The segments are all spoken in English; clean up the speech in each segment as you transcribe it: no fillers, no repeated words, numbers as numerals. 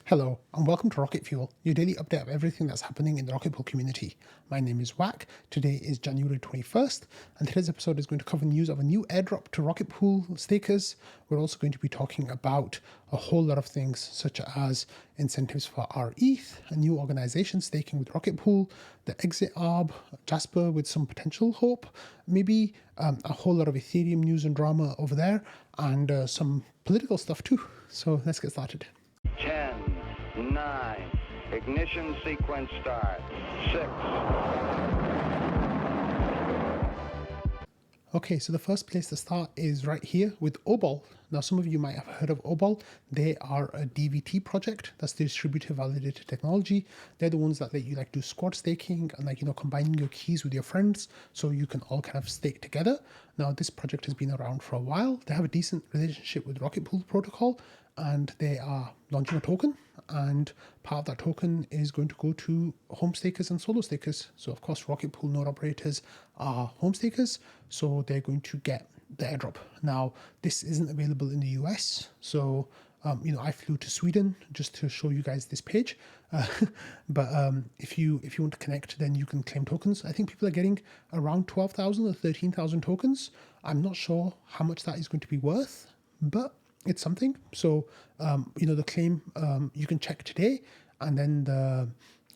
Hello, and welcome to Rocket Fuel, your daily update of everything that's happening in the Rocket Pool community. My name is Wack. Today is January 21st, and today's episode is going to cover news of a new airdrop to Rocket Pool stakers. We're also going to be talking about a whole lot of things, such as incentives for rETH, a new organization staking with Rocket Pool, the exit arb, Jasper with some potential hope, maybe a whole lot of Ethereum news and drama over there, and some political stuff too. So let's get started. 10, 9, ignition sequence start, 6. Okay, so the first place to start is right here with Obol. Now, some of you might have heard of Obol. They are a DVT project. That's the distributed validator technology. They're the ones that let you do squad staking and combining your keys with your friends so you can all kind of stake together. Now, this project has been around for a while. They have a decent relationship with Rocket Pool protocol, and they are launching a token, and part of that token is going to go to home stakers and solo stakers. So of course, Rocket Pool node operators are home stakers, so they're going to get the airdrop. Now, this isn't available in the US, so I flew to Sweden just to show you guys this page. But if you want to connect, then you can claim tokens. I think people are getting around 12,000 or 13,000 tokens. I'm not sure how much that is going to be worth, but it's something. So, the claim, you can check today, and then the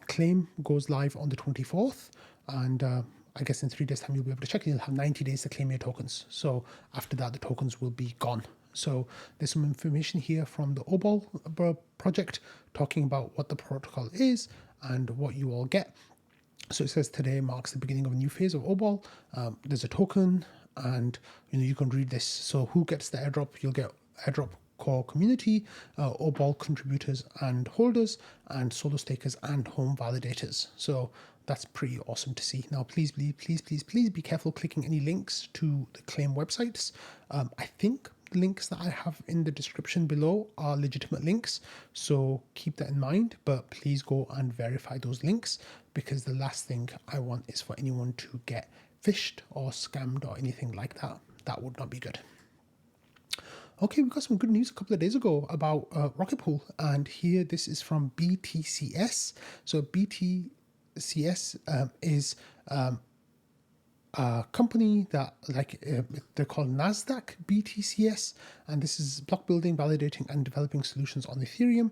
claim goes live on the 24th. And I guess in 3 days' time, you'll be able to check, and you'll have 90 days to claim your tokens. So after that, the tokens will be gone. So there's some information here from the Obol project talking about what the protocol is and what you all get. So it says today marks the beginning of a new phase of Obol. There's a token, and you can read this. So who gets the airdrop? You'll get airdrop core community, Obol contributors and holders, and solo stakers and home validators. So that's pretty awesome to see. Now, please be careful clicking any links to the claim websites. I think the links that I have in the description below are legitimate links, so keep that in mind, but please go and verify those links, because the last thing I want is for anyone to get phished or scammed or anything like that. That would not be good. Okay, we got some good news a couple of days ago about Rocket Pool, and here this is from BTCS. So BTCS is a company that they're called NASDAQ BTCS, and this is block building, validating, and developing solutions on Ethereum.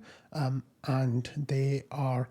And they are,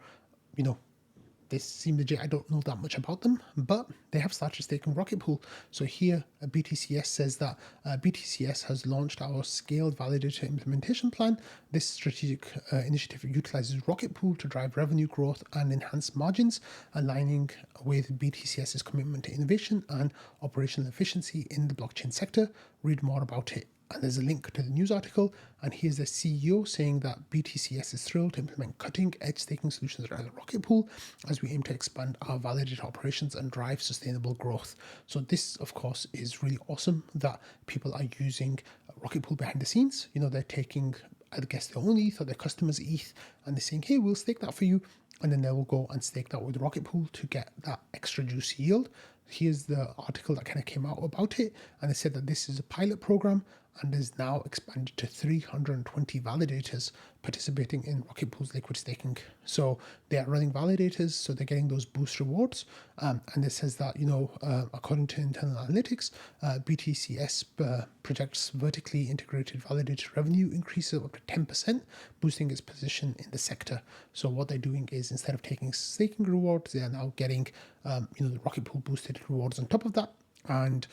they seem legit. I don't know that much about them, but they have started staking Rocket Pool. So here, BTCS says that BTCS has launched our scaled validator implementation plan. This strategic initiative utilizes Rocket Pool to drive revenue growth and enhance margins, aligning with BTCS's commitment to innovation and operational efficiency in the blockchain sector. Read more about it. And there's a link to the news article, and here's the CEO saying that BTCS is thrilled to implement cutting-edge staking solutions around Rocket Pool as we aim to expand our validator operations and drive sustainable growth. So this, of course, is really awesome that people are using Rocket Pool behind the scenes. They're taking, I guess, their own ETH or their customers' ETH, and they're saying, hey, we'll stake that for you. And then they will go and stake that with Rocket Pool to get that extra juicy yield. Here's the article that kind of came out about it, and they said that this is a pilot program and is now expanded to 320 validators participating in Rocket Pool's liquid staking. So they are running validators, so they're getting those boost rewards. And it says that, according to internal analytics, BTCS projects vertically integrated validator revenue increase of up to 10%, boosting its position in the sector. So what they're doing is, instead of taking staking rewards, they are now getting, the Rocket Pool boosted rewards on top of that. And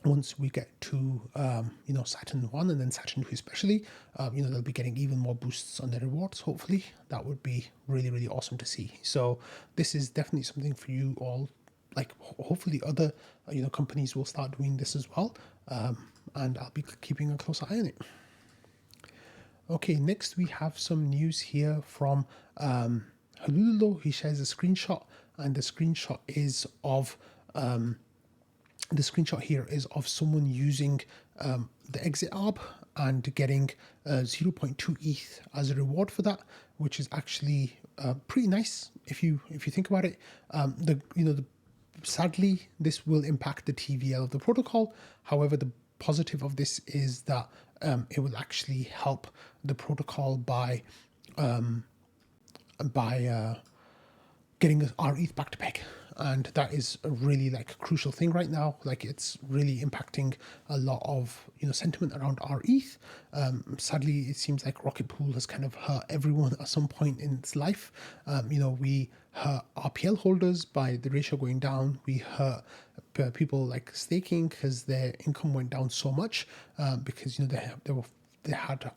once we get to Saturn 1 and then Saturn 2 especially, they'll be getting even more boosts on their rewards. Hopefully that would be really, really awesome to see. So this is definitely something for you all. Hopefully other companies will start doing this as well, and I'll be keeping a closer eye on it. Okay, next we have some news here from Halululo. He shares a screenshot, and the screenshot is of the screenshot here is of someone using the exit arb and getting 0.2 ETH as a reward for that, which is actually pretty nice if you think about it. Sadly, this will impact the TVL of the protocol. However, the positive of this is that it will actually help the protocol by by getting our ETH back to peg. And that is a really like crucial thing right now. Like it's really impacting a lot of sentiment around our ETH. Sadly, it seems like Rocket Pool has kind of hurt everyone at some point in its life. We hurt RPL holders by the ratio going down. We hurt people like staking because their income went down so much because they had to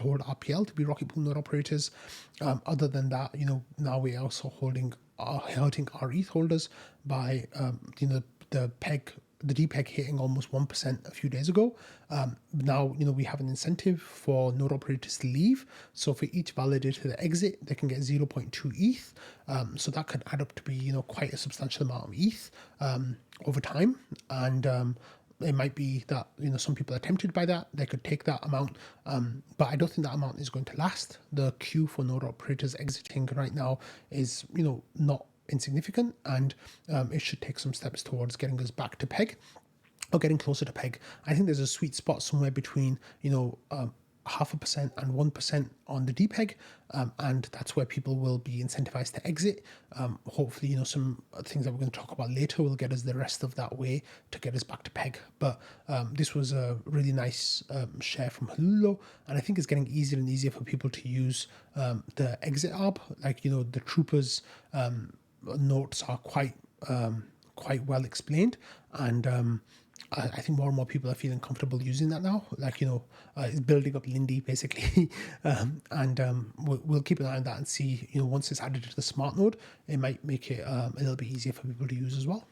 hold RPL to be Rocket Pool node operators. Other than that, now we're also hurting our ETH holders by the DPEG hitting almost 1% a few days ago. Now we have an incentive for node operators to leave. So for each validator that exit, they can get 0.2 ETH. So that could add up to be quite a substantial amount of ETH over time. And it might be that some people are tempted by that. They could take that amount, but I don't think that amount is going to last. The queue for node operators exiting right now is not insignificant, and it should take some steps towards getting us back to peg or getting closer to peg. I think there's a sweet spot somewhere between 0.5% and 1% on the DPEG, and that's where people will be incentivized to exit. Hopefully, some things that we're going to talk about later will get us the rest of that way to get us back to peg. But this was a really nice share from Halulo, and I think it's getting easier and easier for people to use the exit ARB. Like the troopers notes are quite well explained, and I think more and more people are feeling comfortable using that now. Like, it's building up Lindy basically. We'll keep an eye on that and see, once it's added to the smart node, it might make it a little bit easier for people to use as well.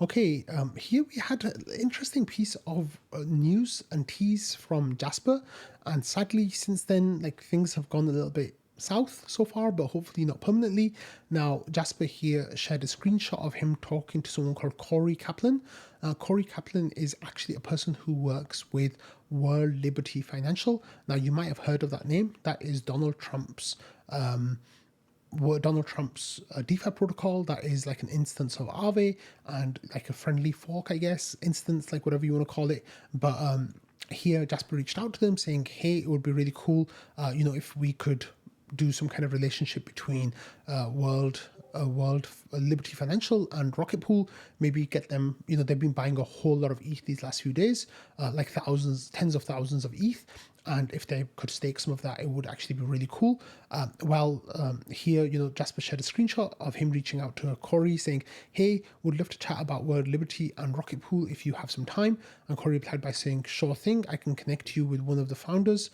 Okay, here we had an interesting piece of news and tease from Jasper. And sadly, since then, like things have gone a little bit south so far, but hopefully not permanently. Now, Jasper here shared a screenshot of him talking to someone called Corey Kaplan. Corey Kaplan is actually a person who works with World Liberty Financial. Now, you might have heard of that name. That is Donald Trump's DeFi protocol. That is like an instance of Aave and like a friendly fork, I guess, instance, like whatever you want to call it. But here, Jasper reached out to them saying, hey, it would be really cool, if we could do some kind of relationship between World Liberty Financial and Rocket Pool. Maybe get them, they've been buying a whole lot of ETH these last few days, like tens of thousands of ETH. And if they could stake some of that, it would actually be really cool. Here, Jasper shared a screenshot of him reaching out to Corey saying, hey, would love to chat about World Liberty and Rocket Pool if you have some time. And Corey replied by saying, sure thing, I can connect you with one of the founders.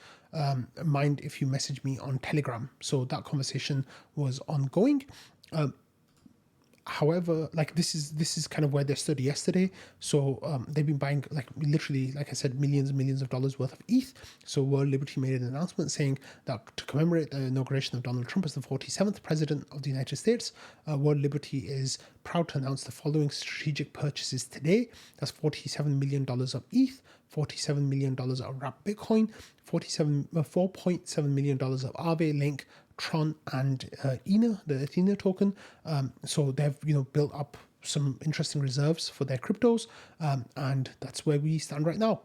Mind if you message me on Telegram? So that conversation was ongoing. However, like this is kind of where they stood yesterday. So they've been buying, like literally, like I said, millions and millions of dollars worth of ETH. So World Liberty made an announcement saying that to commemorate the inauguration of Donald Trump as the 47th president of the United States, World Liberty is proud to announce the following strategic purchases today. That's $47 million of ETH, $47 million of wrapped Bitcoin, $4.7 million of Aave, Link, Tron, and ENA, the Athena token. So they've built up some interesting reserves for their cryptos, and that's where we stand right now.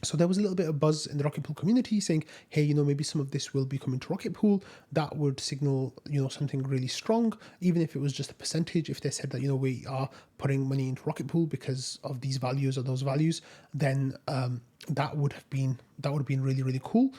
So there was a little bit of buzz in the Rocket Pool community saying, hey, maybe some of this will be coming to Rocket Pool. That would signal, something really strong, even if it was just a percentage. If they said that, we are putting money into Rocket Pool because of these values or those values, then that would have been really, really cool.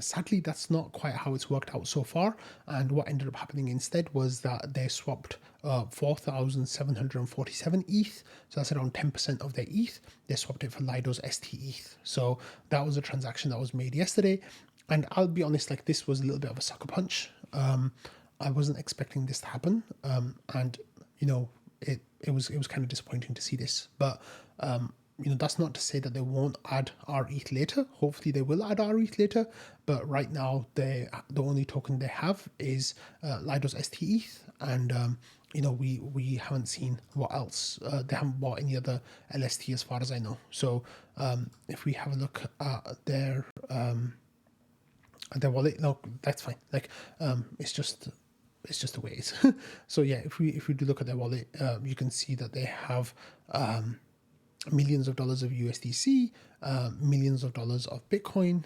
Sadly, that's not quite how it's worked out so far. And what ended up happening instead was that they swapped 4,747 ETH. So that's around 10% of their ETH. They swapped it for Lido's ST-ETH. So that was a transaction that was made yesterday. And I'll be honest, like this was a little bit of a sucker punch. I wasn't expecting this to happen. And it was kind of disappointing to see this. But that's not to say that they won't add our ETH later. Hopefully they will add our ETH later, but right now the only token they have is Lido's ST-ETH, and we haven't seen what else. They haven't bought any other LST as far as I know. So if we have a look at their wallet, no, that's fine. Like it's just the way it is. So yeah, if we do look at their wallet, you can see that they have millions of dollars of USDC, millions of dollars of Bitcoin,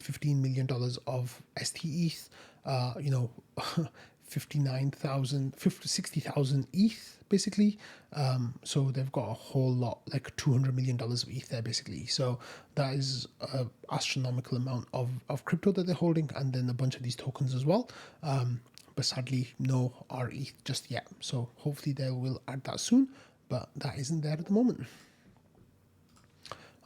$15 million of STETH, 60,000 ETH, basically. So they've got a whole lot, like $200 million of ETH there, basically. So that is an astronomical amount of crypto that they're holding, and then a bunch of these tokens as well. But sadly, no rETH just yet. So hopefully they will add that soon, but that isn't there at the moment.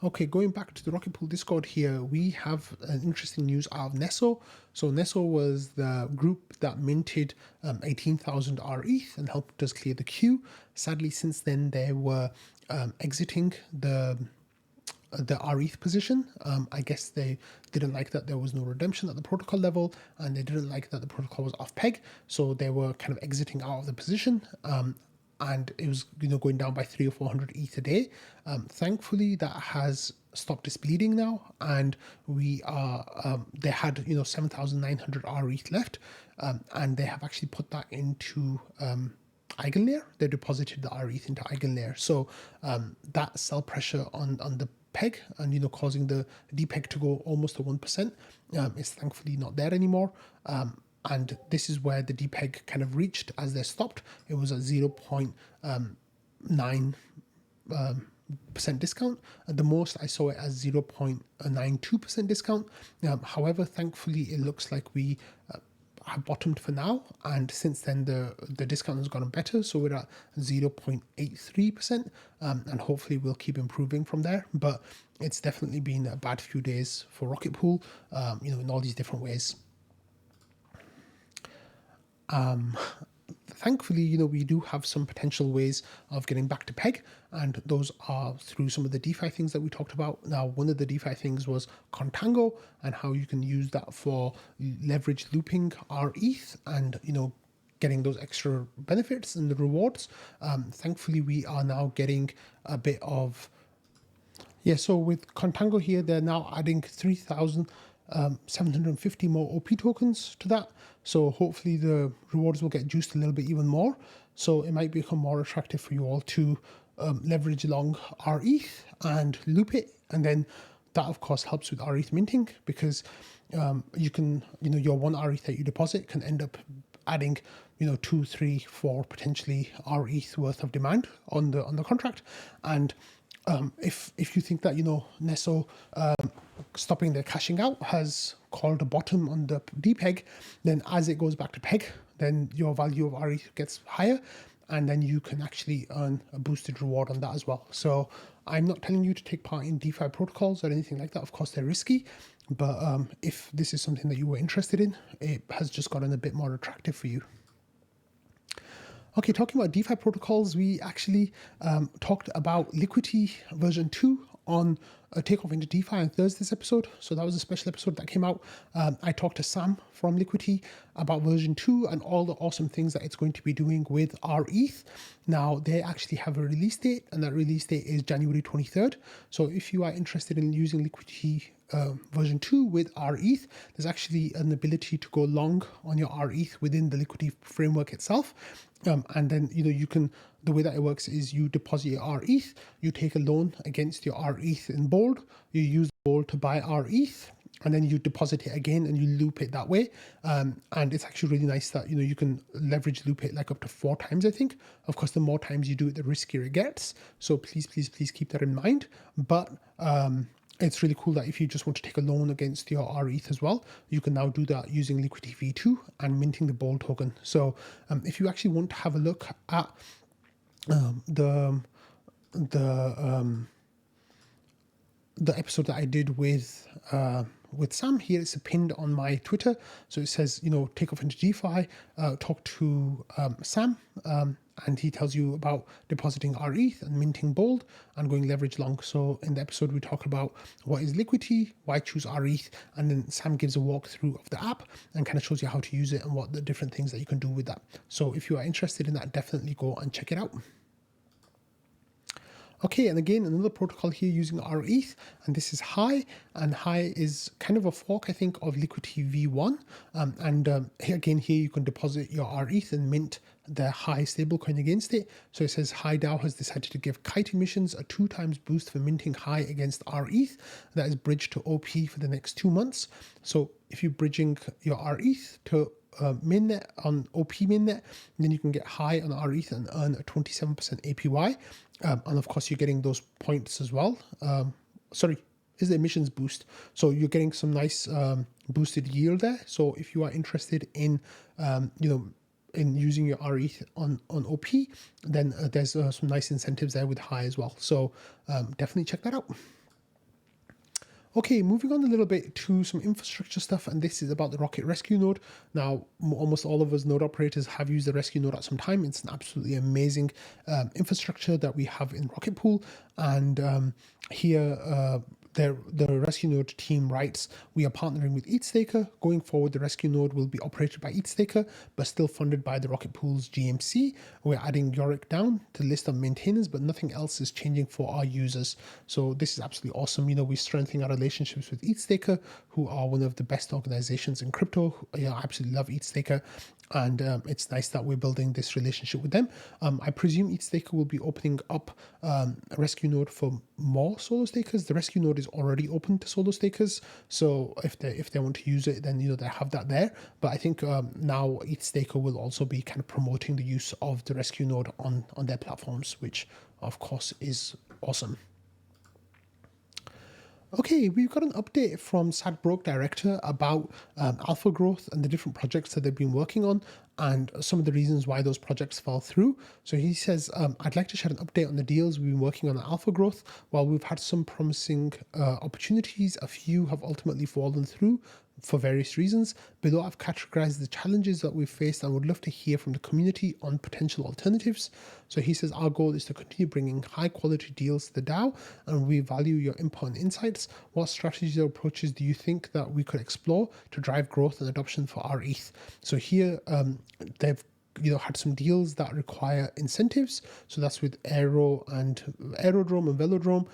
Okay, going back to the Rocket Pool Discord here, we have an interesting news out of NSSO. So NSSO was the group that minted 18,000 rETH and helped us clear the queue. Sadly, since then, they were exiting the rETH position. I guess they didn't like that there was no redemption at the protocol level, and they didn't like that the protocol was off peg. So they were kind of exiting out of the position. And it was going down by 300 or 400 ETH a day. Thankfully, that has stopped its bleeding now, and we are they had 7,900 rETH left, and they have actually put that into Eigenlayer. They deposited the rETH into Eigenlayer, so that sell pressure on the peg and causing the dpeg to go almost to 1% is thankfully not there anymore. And this is where the dpeg kind of reached as they stopped. It was a 0.9% discount. At the most, I saw it as 0.92% discount. However, thankfully, it looks like we have bottomed for now. And since then, the discount has gotten better. So we're at 0.83%. And hopefully, we'll keep improving from there. But it's definitely been a bad few days for Rocket Pool, in all these different ways. Thankfully, we do have some potential ways of getting back to peg, and those are through some of the DeFi things that we talked about. Now, one of the DeFi things was contango, and how you can use that for leverage looping rETH and getting those extra benefits and the rewards. Thankfully, we are now getting a bit of so with contango here, they're now adding 3,750 more OP tokens to that. So hopefully the rewards will get juiced a little bit even more. So it might become more attractive for you all to leverage along rETH and loop it. And then that, of course, helps with rETH minting, because you can, your one rETH that you deposit can end up adding 2, 3, 4 potentially rETH worth of demand on the contract. And if you think that NSSO stopping their cashing out has called a bottom on the dpeg, then as it goes back to peg, then your value of rETH gets higher, and then you can actually earn a boosted reward on that as well. So I'm not telling you to take part in DeFi protocols or anything like that. Of course, they're risky, but if this is something that you were interested in, it has just gotten a bit more attractive for you. Okay, talking about DeFi protocols, we actually talked about Liquidity version 2 on a takeoff into DeFi on Thursday's episode. So that was a special episode that came out. I talked to Sam from Liquidity about version 2 and all the awesome things that it's going to be doing with rETH. Now, they actually have a release date, and that release date is January 23rd. So if you are interested in using Liquidity version 2 with rETH, there's actually an ability to go long on your rETH within the Liquidity framework itself. And then, you can, the way that it works is you deposit your rETH, you take a loan against your rETH in Bold, you use Bold to buy rETH, and then you deposit it again and you loop it that way. And it's actually really nice that, you can leverage loop it like up to 4 times, I think. Of course, the more times you do it, the riskier it gets. So please keep that in mind. But, it's really cool that if you just want to take a loan against your rETH as well, you can now do that using Liquidity V2 and minting the Bold token. So if you actually want to have a look at the episode that I did with Sam here, it's pinned on my Twitter. So it says, take off into DeFi, talk to Sam, and he tells you about depositing rETH and minting Bold and going leverage long. So in the episode, we talk about what is Liquidity, why choose rETH, and then Sam gives a walkthrough of the app and kind of shows you how to use it and what the different things that you can do with that. So if you are interested in that, definitely go and check it out. Okay, and again, another protocol here using rETH, and this is High, and High is kind of a fork, I think, of Liquidity V1. Again, here you can deposit your rETH and mint the High stablecoin against it. So it says High DAO has decided to give kite emissions a 2x boost for minting High against rETH. That is bridged to OP for the next 2 months. So if you're bridging your rETH to mainnet on OP mainnet, then you can get High on rETH and earn a 27% APY. And of course, you're getting those points as well. Is the emissions boost. So you're getting some nice boosted yield there. So if you are interested in, in using your rETH on OP, then there's some nice incentives there with High as well. So definitely check that out. Okay, moving on a little bit to some infrastructure stuff, and this is about the Rocket Rescue node. Now, almost all of us node operators have used the Rescue node at some time. It's an absolutely amazing infrastructure that we have in Rocket Pool, and here the Rescue node team writes, we are partnering with ETHstaker. Going forward, the Rescue node will be operated by ETHstaker, but still funded by the Rocket Pool's GMC. We're adding Yorick down to the list of maintainers, but nothing else is changing for our users. So this is absolutely awesome. We're strengthening our relationships with ETHstaker, who are one of the best organizations in crypto. I absolutely love ETHstaker, and it's nice that we're building this relationship with them. I presume ETHstaker will be opening up a Rescue node for more solo stakers. The Rescue node is already open to solo stakers, so if they want to use it, then they have that there. But I think now ETHstaker will also be kind of promoting the use of the Rescue node on their platforms, which of course is awesome. Okay, we've got an update from Sad Broke Director about AlphaGrowth and the different projects that they've been working on and some of the reasons why those projects fell through. So he says, I'd like to share an update on the deals we've been working on at AlphaGrowth. While we've had some promising opportunities, a few have ultimately fallen through for various reasons. Below, I've categorized the challenges that we've faced and would love to hear from the community on potential alternatives. So he says, our goal is to continue bringing high quality deals to the DAO, and we value your input and insights. What strategies or approaches do you think that we could explore to drive growth and adoption for our ETH? So here they've had some deals that require incentives. So that's with Aerodrome and Velodrome,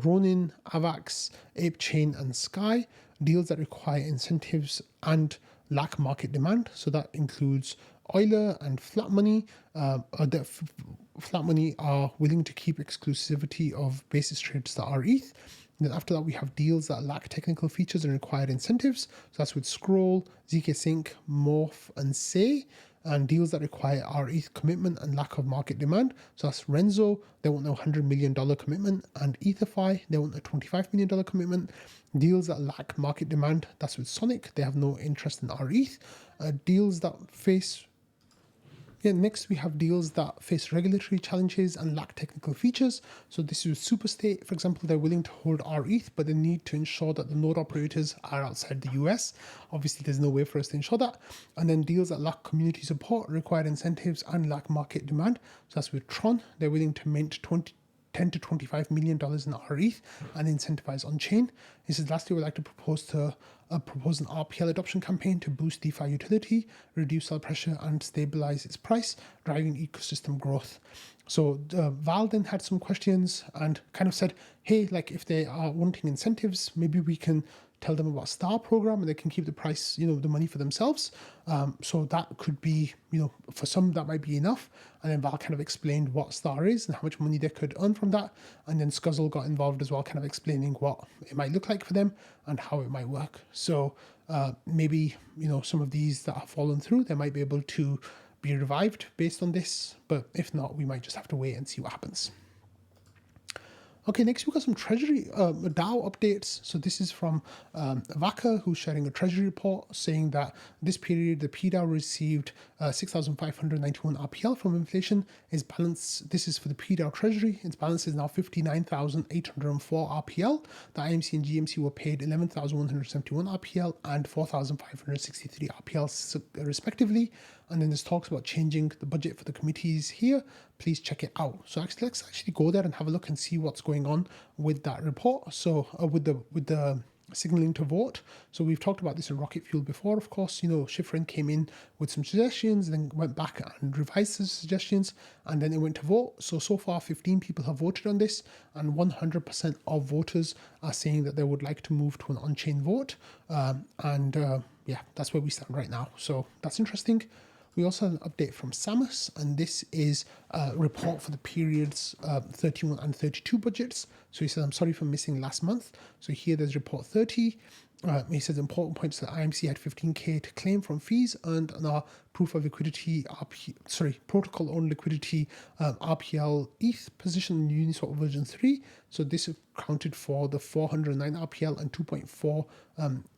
Ronin, Avax, ApeChain, and Sky. Deals that require incentives and lack market demand. So that includes Euler and Flat Money. Flat Money are willing to keep exclusivity of basis trades that are ETH. And then after that, we have deals that lack technical features and require incentives. So that's with Scroll, ZK Sync, Morph, and Say. And deals that require our ETH commitment and lack of market demand. So that's Renzo, they want a $100 million commitment, and Etherfi, they want a $25 million commitment. Deals that lack market demand, that's with Sonic, they have no interest in our ETH. Deals that face next we have deals that face regulatory challenges and lack technical features. So this is Superstate, for example, they're willing to hold our ETH, but they need to ensure that the node operators are outside the US. Obviously, there's no way for us to ensure that. And then deals that lack community support, require incentives, and lack market demand. So that's with Tron, they're willing to mint $10 to $25 million in our ETH and incentivize on chain. He says, lastly, we'd like to propose an RPL adoption campaign to boost DeFi utility, reduce sell pressure, and stabilize its price, driving ecosystem growth. So Val then had some questions and kind of said, hey, if they are wanting incentives, maybe we can tell them about Star program and they can keep the price, the money for themselves. So that could be, for some that might be enough. And then Val kind of explained what Star is and how much money they could earn from that. And then Scuzzle got involved as well, kind of explaining what it might look like for them and how it might work. So maybe, some of these that have fallen through, they might be able to be revived based on this. But if not, we might just have to wait and see what happens. Okay, next we've got some Treasury DAO updates. So this is from Vaka, who's sharing a Treasury report saying that this period the PDAO received 6,591 RPL from inflation. Its balance, this is for the PDAO Treasury, its balance is now 59,804 RPL. The IMC and GMC were paid 11,171 RPL and 4,563 RPL respectively. And then there's talks about changing the budget for the committees here. Please check it out. So actually, let's actually go there and have a look and see what's going on with that report. So with the signaling to vote. So we've talked about this in Rocket Fuel before, of course. Schifrin came in with some suggestions, then went back and revised his suggestions, and then it went to vote. So far 15 people have voted on this, and 100% of voters are saying that they would like to move to an on-chain vote. Yeah, that's where we stand right now. So that's interesting. We also have an update from Samus, and this is a report for the periods 31 and 32 budgets. So he says, I'm sorry for missing last month. So here there's report 30. He says important points that IMC had 15K to claim from fees earned on our proof of liquidity, protocol owned liquidity RPL ETH position in Uniswap version 3. So this accounted for the 409 RPL and 2.4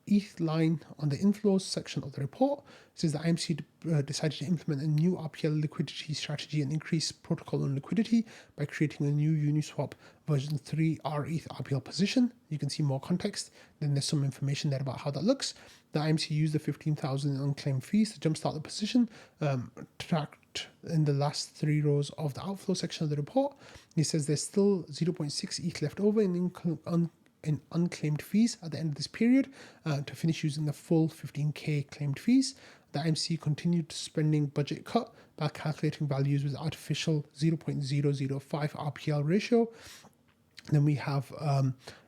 ETH line on the inflows section of the report. It says the IMC decided to implement a new RPL liquidity strategy and increase protocol owned liquidity by creating a new Uniswap version 3 rETH RPL position. You can see more context. Then there's some information there about how that looks. The IMC used the 15,000 unclaimed fees to jumpstart the position, tracked in the last 3 rows of the outflow section of the report. He says there's still 0.6 ETH left over in unclaimed fees at the end of this period to finish using the full 15K claimed fees. The IMC continued spending budget cut by calculating values with artificial 0.005 RPL ratio. Then we have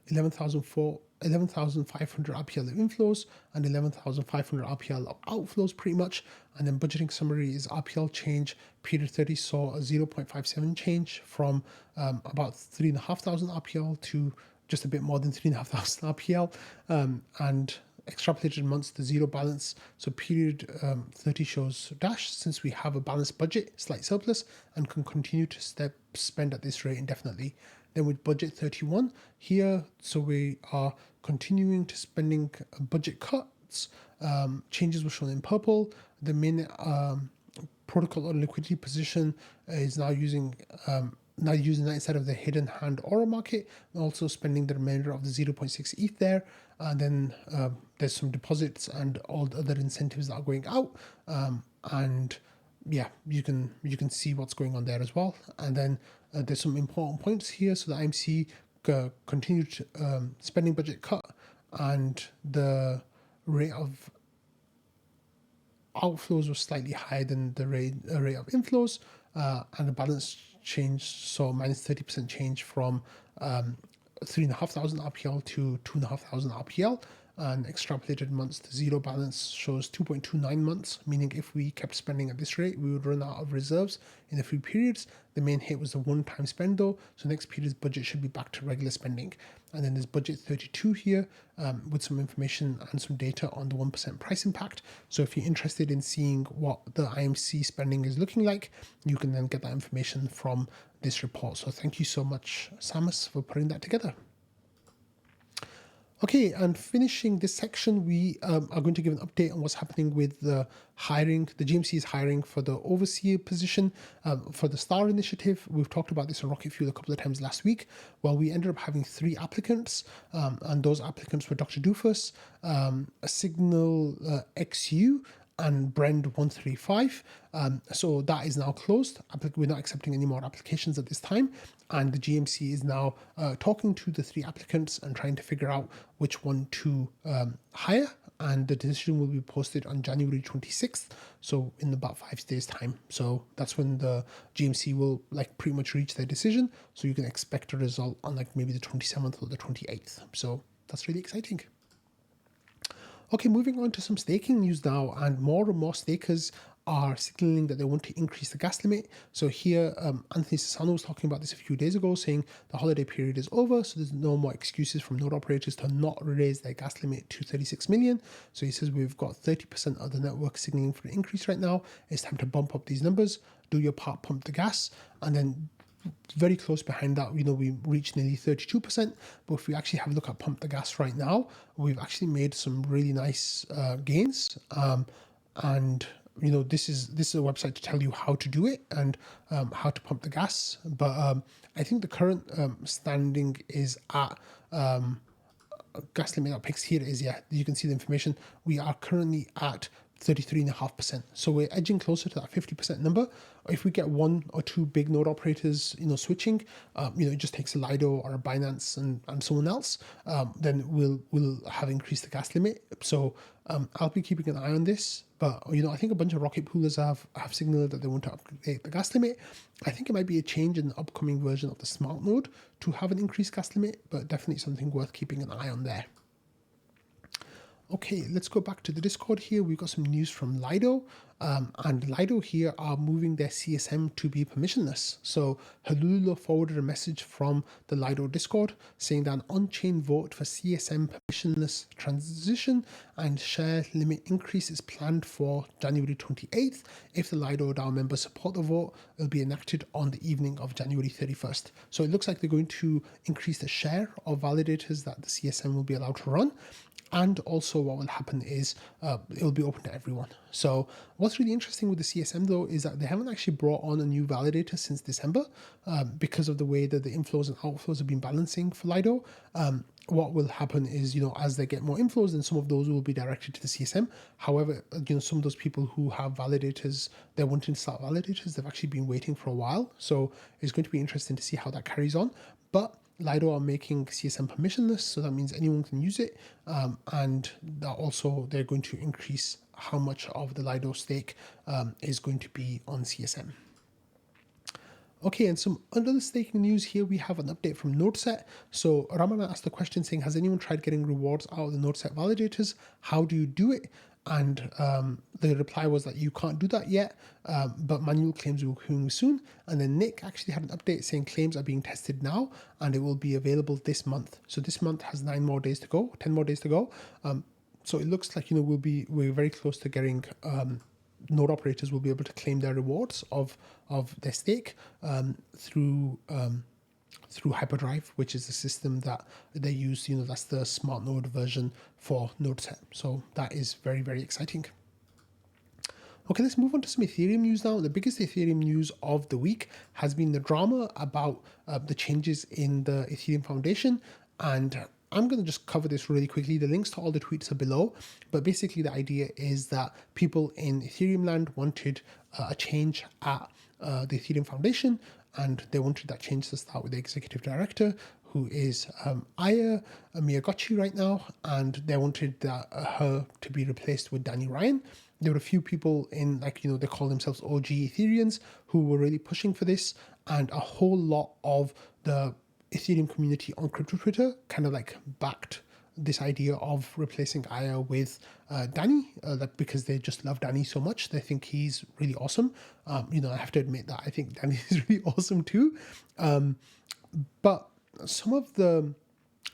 11,500 RPL of inflows and 11,500 RPL of outflows pretty much. And then budgeting summary is RPL change. Period 30 saw a 0.57 change from about 3,500 RPL to just a bit more than 3,500 RPL. And extrapolated months to zero balance. So period 30 shows dash since we have a balanced budget, slight surplus, and can continue to spend at this rate indefinitely. Then with budget 31 here, so we are continuing to spending budget cuts. Changes were shown in purple. The main protocol or liquidity position is now using that instead of the hidden hand aura market, and also spending the remainder of the 0.6 ETH there. And then there's some deposits and all the other incentives that are going out. And yeah, you can see what's going on there as well. And then there's some important points here. So the IMC continued spending budget cut, and the rate of outflows was slightly higher than the rate of inflows, and the balance change saw minus 30% change from 3,500 RPL to 2,500 RPL, and extrapolated months to zero balance shows 2.29 months, meaning if we kept spending at this rate, we would run out of reserves in a few periods. The main hit was the one-time spend though, so next period's budget should be back to regular spending. And then there's budget 32 here with some information and some data on the 1% price impact. So if you're interested in seeing what the IMC spending is looking like, you can then get that information from this report. So thank you so much, Samus, for putting that together. Okay, and finishing this section, we are going to give an update on what's happening with the hiring. The GMC is hiring for the overseer position for the STAR initiative. We've talked about this on Rocket Fuel a couple of times last week. Well, we ended up having 3 applicants, and those applicants were Dr. Doofus, Signal XU, and Brand 135. So that is now closed. We're not accepting any more applications at this time. And the GMC is now talking to the 3 applicants and trying to figure out which one to hire. And the decision will be posted on January 26th. So in about 5 days time. So that's when the GMC will pretty much reach their decision. So you can expect a result on maybe the 27th or the 28th. So that's really exciting. Okay, moving on to some staking news now, and more stakers are signaling that they want to increase the gas limit. So here, Anthony Sassano was talking about this a few days ago, saying the holiday period is over, so there's no more excuses from node operators to not raise their gas limit to 36 million. So he says we've got 30% of the network signaling for an increase right now. It's time to bump up these numbers, do your part, pump the gas, and then very close behind that, we reached nearly 32%. But if we actually have a look at pump the gas right now, we've actually made some really nice gains. And this is a website to tell you how to do it and how to pump the gas. But I think the current standing is at gas limit that picks here is, yeah, you can see the information. We are currently at 33.5%. So we're edging closer to that 50% number. If we get one or two big node operators, switching, it just takes a Lido or a Binance and someone else, then we'll have increased the gas limit. So I'll be keeping an eye on this. But I think a bunch of rocket poolers have signaled that they want to update the gas limit. I think it might be a change in the upcoming version of the smart node to have an increased gas limit, but definitely something worth keeping an eye on there. Okay, let's go back to the Discord here. We've got some news from Lido, and Lido here are moving their CSM to be permissionless. So Halula forwarded a message from the Lido Discord saying that an on-chain vote for CSM permissionless transition and share limit increase is planned for January 28th. If the Lido DAO members support the vote, it will be enacted on the evening of January 31st. So it looks like they're going to increase the share of validators that the CSM will be allowed to run. And also what will happen is it'll be open to everyone. So what's really interesting with the CSM though is that they haven't actually brought on a new validator since December because of the way that the inflows and outflows have been balancing for Lido. What will happen is, as they get more inflows, then some of those will be directed to the CSM. However, some of those people who have validators, they're wanting to start validators, they've actually been waiting for a while. So it's going to be interesting to see how that carries on. But Lido are making CSM permissionless, so that means anyone can use it, and that also they're going to increase how much of the Lido stake is going to be on CSM. Okay, and some other staking news here, we have an update from NodeSet. So Ramana asked the question saying, has anyone tried getting rewards out of the NodeSet validators? How do you do it? And the reply was that you can't do that yet, but manual claims will be coming soon. And then Nick actually had an update saying claims are being tested now and it will be available this month. So this month has 10 more days to go. So it looks like, we're very close to getting node operators will be able to claim their rewards of their stake through Hyperdrive, which is the system that they use. That's the smart node version for NodeSet. So that is very, very exciting. Okay, let's move on to some Ethereum news now. The biggest Ethereum news of the week has been the drama about the changes in the Ethereum Foundation. And I'm going to just cover this really quickly. The links to all the tweets are below. But basically the idea is that people in Ethereum land wanted a change at the Ethereum Foundation. And they wanted that change to start with the executive director, who is Aya Miyaguchi right now, and they wanted her to be replaced with Danny Ryan. There were a few people in, they call themselves OG Ethereans, who were really pushing for this, and a whole lot of the Ethereum community on crypto Twitter kind of backed this idea of replacing Aya with Danny, because they just love Danny so much. They think he's really awesome. I have to admit that I think Danny is really awesome too. But some of the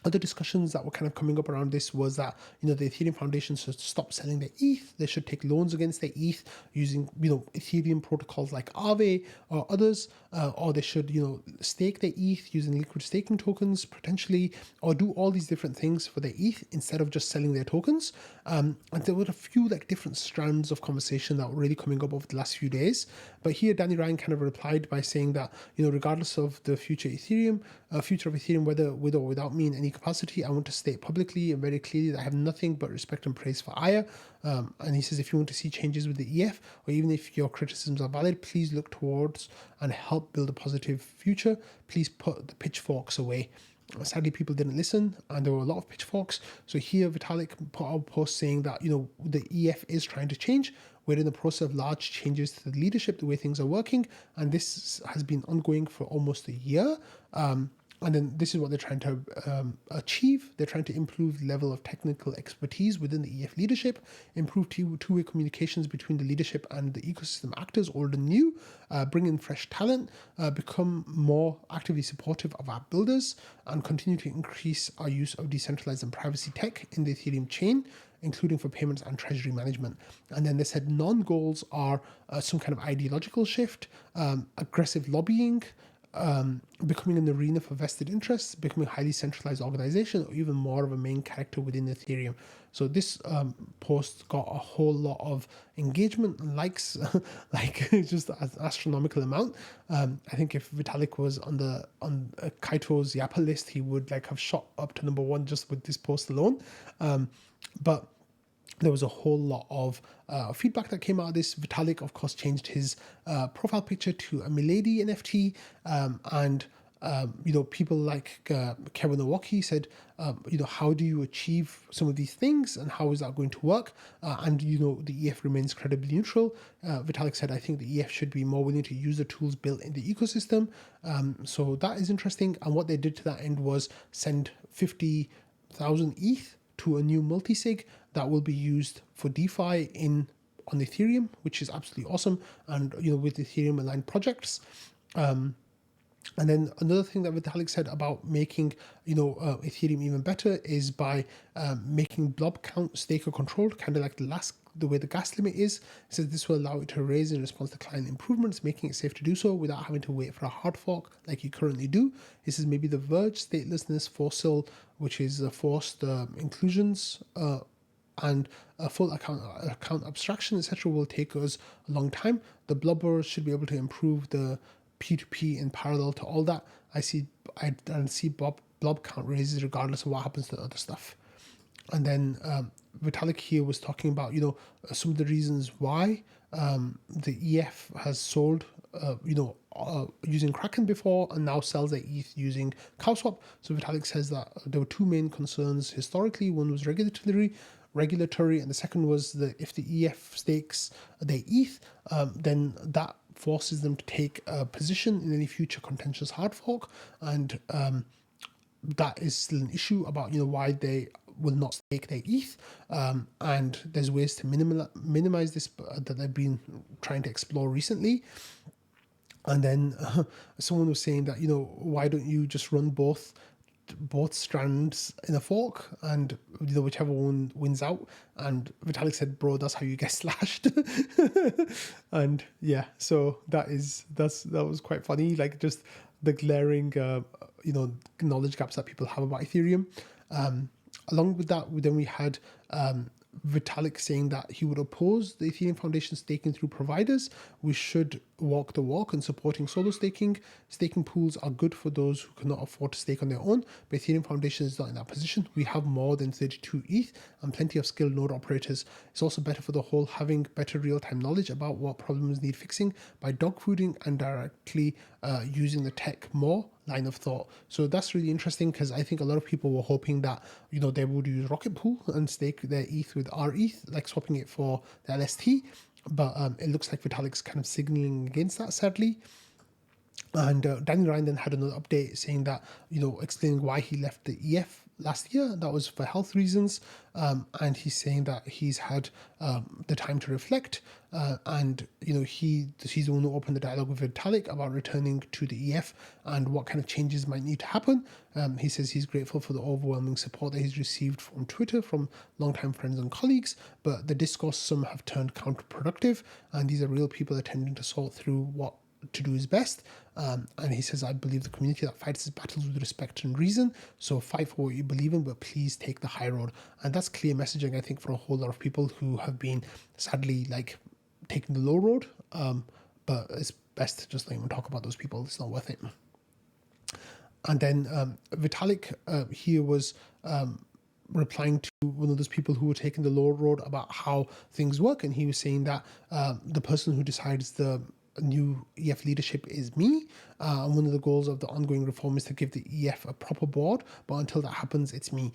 other discussions that were kind of coming up around this was that, the Ethereum Foundation should stop selling their ETH. They should take loans against their ETH using, Ethereum protocols like Aave or others, or they should, stake their ETH using liquid staking tokens potentially, or do all these different things for their ETH instead of just selling their tokens. And there were a few different strands of conversation that were really coming up over the last few days. But here, Danny Ryan kind of replied by saying that, regardless of the future of Ethereum, whether with or without me in any capacity, I want to state publicly and very clearly that I have nothing but respect and praise for Aya. And he says, if you want to see changes with the EF, or even if your criticisms are valid, please look towards and help build a positive future. Please put the pitchforks away. Sadly, people didn't listen, and there were a lot of pitchforks. So here, Vitalik put out a post saying that, the EF is trying to change. We're in the process of large changes to the leadership, the way things are working, and this has been ongoing for almost a year. And then this is what they're trying to achieve. They're trying to improve the level of technical expertise within the EF leadership, improve two-way communications between the leadership and the ecosystem actors, old and new, bring in fresh talent, become more actively supportive of our builders, and continue to increase our use of decentralized and privacy tech in the Ethereum chain, including for payments and treasury management. And then they said non-goals are some kind of ideological shift, aggressive lobbying, becoming an arena for vested interests, becoming a highly centralized organization, or even more of a main character within Ethereum. So this post got a whole lot of engagement and likes, just an astronomical amount. I think if Vitalik was on Kaito's Yappa list, he would have shot up to number one just with this post alone. But there was a whole lot of feedback that came out of this. Vitalik, of course, changed his profile picture to a Milady NFT, and people like Kevin Owocki said, how do you achieve some of these things, and how is that going to work? And the EF remains credibly neutral. Vitalik said, I think the EF should be more willing to use the tools built in the ecosystem. So that is interesting. And what they did to that end was send 50,000 ETH to a new multisig that will be used for DeFi on Ethereum, which is absolutely awesome, and with Ethereum aligned projects. And then another thing that Vitalik said about making Ethereum even better is by making blob count staker controlled, kind of like the way the gas limit is. He says this will allow it to raise in response to client improvements, making it safe to do so without having to wait for a hard fork like you currently do. He says maybe the Verge statelessness fossil, which is forced inclusions and a full account abstraction, etc., will take us a long time. The blobbers should be able to improve the P2P in parallel to all that. I see blob count raises regardless of what happens to other stuff. And then Vitalik here was talking about some of the reasons why the EF has sold using Kraken before and now sells the ETH using CowSwap. So Vitalik says that there were two main concerns historically. One was regulatory, and the second was that if the EF stakes their ETH, then that forces them to take a position in any future contentious hard fork, and that is still an issue about why they will not stake their ETH, and there's ways to minimize this that they've been trying to explore recently. And then someone was saying that why don't you just run both strands in a fork, and whichever one wins out. And Vitalik said, bro, that's how you get slashed. And yeah, so that was quite funny, like just the glaring knowledge gaps that people have about Ethereum. Along with that, then we had Vitalik saying that he would oppose the Ethereum Foundation staking through providers. We should walk the walk in supporting solo staking. Staking pools are good for those who cannot afford to stake on their own, but Ethereum Foundation is not in that position. We have more than 32 ETH and plenty of skilled node operators. It's also better for the whole having better real-time knowledge about what problems need fixing by dogfooding and directly using the tech more. Line of thought. So that's really interesting, because I think a lot of people were hoping that they would use Rocket Pool and stake their ETH with rETH, like swapping it for the LST, but it looks like Vitalik's kind of signaling against that, sadly. And Danny Ryan then had another update saying that, explaining why he left the EF last year. That was for health reasons. And he's saying that he's had the time to reflect. And, he's the one who opened the dialogue with Vitalik about returning to the EF and what kind of changes might need to happen. He says he's grateful for the overwhelming support that he's received from Twitter, from longtime friends and colleagues, but the discourse some have turned counterproductive. And these are real people attempting to sort through what to do his best, and he says, I believe the community that fights his battles with respect and reason, so fight for what you believe in, but please take the high road. And that's clear messaging, I think, for a whole lot of people who have been sadly taking the low road, but it's best to just not even talk about those people. It's not worth it. And then Vitalik here was replying to one of those people who were taking the low road about how things work, and he was saying that the person who decides the new EF leadership is me, and one of the goals of the ongoing reform is to give the EF a proper board, but until that happens, it's me.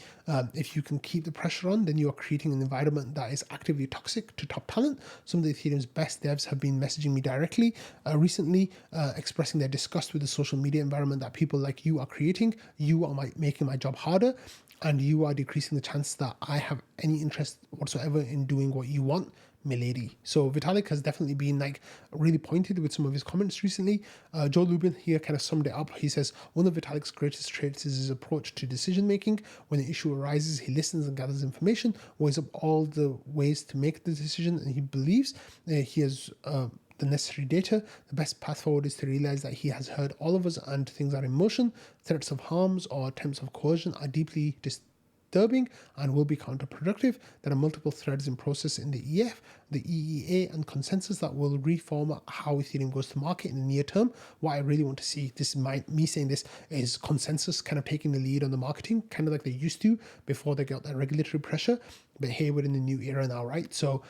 If you can keep the pressure on, then you are creating an environment that is actively toxic to top talent. Some of the Ethereum's best devs have been messaging me directly recently, expressing their disgust with the social media environment that people like you are creating. You are making my job harder, and you are decreasing the chance that I have any interest whatsoever in doing what you want, milady. So Vitalik has definitely been really pointed with some of his comments recently. Joe Lubin here kind of summed it up. He says, one of Vitalik's greatest traits is his approach to decision making. When an issue arises, he listens and gathers information, weighs up all the ways to make the decision, and he believes he has the necessary data. The best path forward is to realize that he has heard all of us and things are in motion. Threats of harms or attempts of coercion are deeply disturbing and will be counterproductive. There are multiple threads in process in the EF the EEA and consensus that will reformat how Ethereum goes to market in the near term. What I really want to see, me saying this, is consensus kind of taking the lead on the marketing, kind of like they used to before they got that regulatory pressure. But hey, we're in the new era now, right? So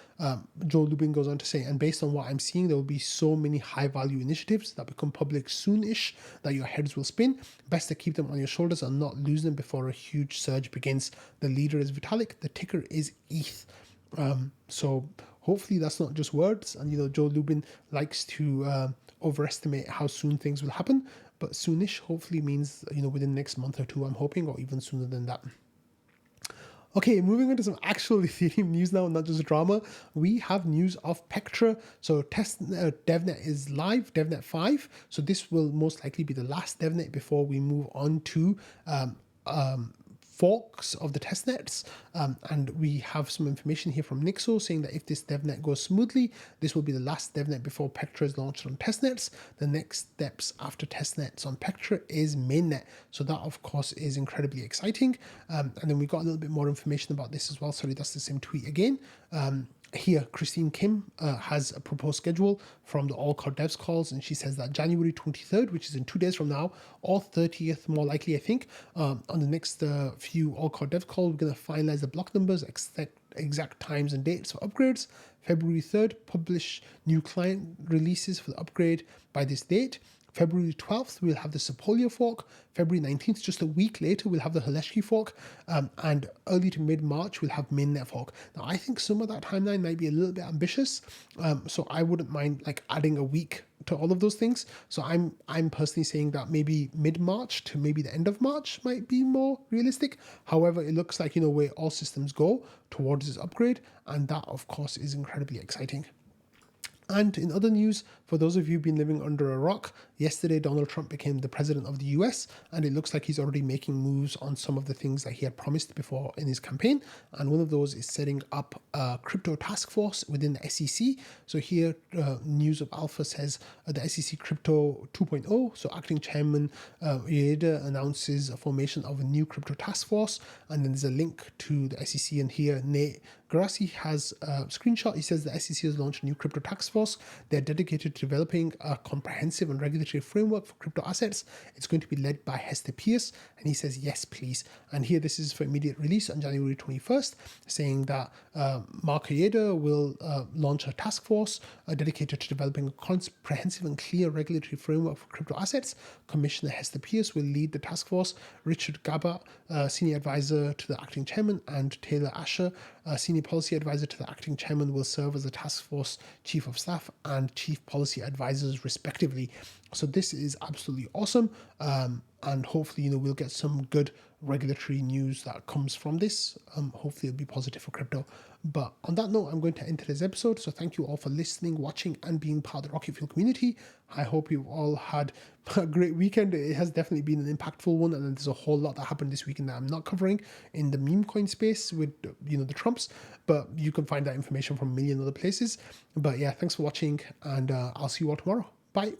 Joe Lubin goes on to say, and based on what I'm seeing, there will be so many high value initiatives that become public soon-ish that your heads will spin. Best to keep them on your shoulders and not lose them before a huge surge begins. The leader is Vitalik. The ticker is ETH. So hopefully that's not just words. And Joe Lubin likes to overestimate how soon things will happen. But soonish hopefully means within the next month or two, I'm hoping, or even sooner than that. Okay, moving on to some actual Ethereum news now, not just drama. We have news of Pectra. So DevNet is live, DevNet 5. So this will most likely be the last DevNet before we move on to forks of the testnets, and we have some information here from NSSO saying that if this DevNet goes smoothly, this will be the last DevNet before Pectra is launched on testnets. The next steps after testnets on Pectra is mainnet. So that, of course, is incredibly exciting. And then we got a little bit more information about this as well. Sorry, that's the same tweet again. Here, Christine Kim has a proposed schedule from the All Core Devs calls, and she says that January 23rd, which is in 2 days from now, or 30th, more likely, I think, on the next few All Core Dev calls, we're going to finalize the block numbers, exact times and dates for upgrades. February 3rd, publish new client releases for the upgrade by this date. February 12th, we'll have the Sepolia fork. February 19th, just a week later, we'll have the Haleshki fork. And early to mid-March, we'll have mainnet fork. Now, I think some of that timeline might be a little bit ambitious. So I wouldn't mind adding a week to all of those things. So I'm personally saying that maybe mid-March to maybe the end of March might be more realistic. However, it looks like, where all systems go towards this upgrade. And that, of course, is incredibly exciting. And in other news, for those of you who've been living under a rock, yesterday Donald Trump became the president of the US, and it looks like he's already making moves on some of the things that he had promised before in his campaign. And one of those is setting up a Crypto Taskforce within the SEC. So here, News of Alpha says the SEC Crypto 2.0. So acting chairman Ueda announces a formation of a new Crypto Taskforce, and then there's a link to the SEC. And here, Nate Grassi has a screenshot. He says the SEC has launched a new Crypto Taskforce. They're dedicated to developing a comprehensive and regulatory framework for crypto assets. It's going to be led by Hester Pierce. And he says, yes, please. And here, this is for immediate release on January 21st, saying that Mark Ueda will launch a task force dedicated to developing a comprehensive and clear regulatory framework for crypto assets. Commissioner Hester Pierce will lead the task force. Richard Gabbard, senior advisor to the acting chairman, and Taylor Asher, senior policy advisor to the acting chairman, will serve as the task force chief of staff and chief policy advisors respectively. So this is absolutely awesome, and hopefully we'll get some good regulatory news that comes from this. Hopefully it'll be positive for crypto. But on that note, I'm going to end today's episode. So thank you all for listening, watching, and being part of the Rocket Fuel community. I hope you've all had a great weekend. It has definitely been an impactful one, and there's a whole lot that happened this weekend that I'm not covering in the meme coin space with the Trumps, but you can find that information from a million other places. But yeah, thanks for watching, and I'll see you all tomorrow. Bye.